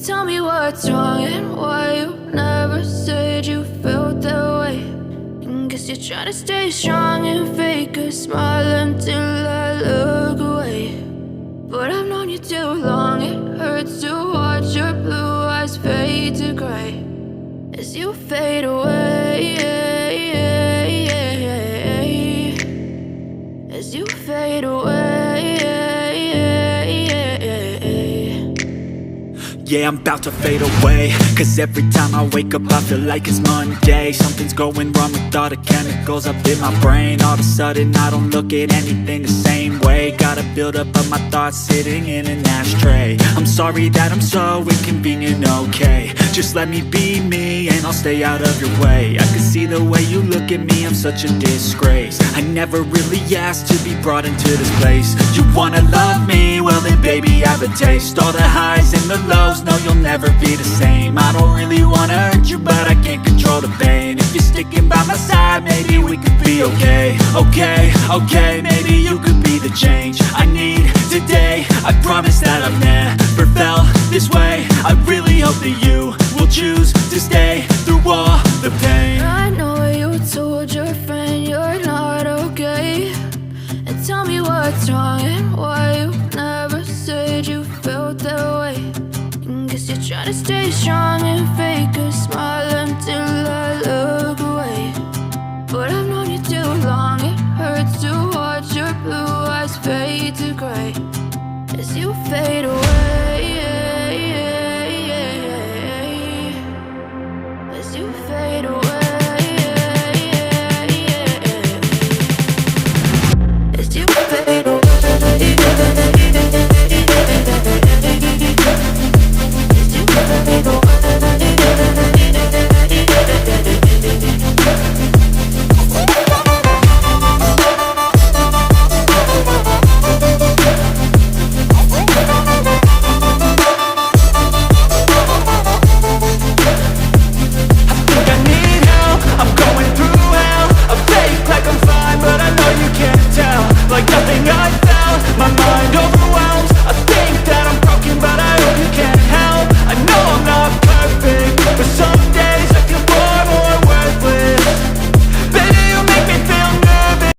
Tell me what's wrong and why you never said you felt that way. And guess you're trying to stay strong and fake a smile until I look away. But I've known you too long, it hurts to watch your blue eyes fade to gray as you fade away, as you fade away. Yeah, I'm about to fade away, cause every time I wake up I feel like it's Monday. Something's going wrong with all the chemicals up in my brain. All of a sudden I don't look at anything the same way. Got a buildup of my thoughts sitting in an ashtray. I'm sorry that I'm so inconvenient, okay. Just let me be me and I'll stay out of your way. I can see the way you look at me, I'm such a disgrace. I never really asked to be brought into this place. You wanna love me? Well then baby I have a taste. All the highs and the lows, no you'll never be the same. I don't really wanna hurt you but I can't control the pain. If you're sticking by my side maybe we could be okay. Okay, maybe you could be the change I need today. I promise that I've never felt this way. I really hope that you will choose to stay through all the pain. I know you told your friend you're not okay. And tell me what's wrong and why you never said you felt that way. And guess you're trying to stay strong and fake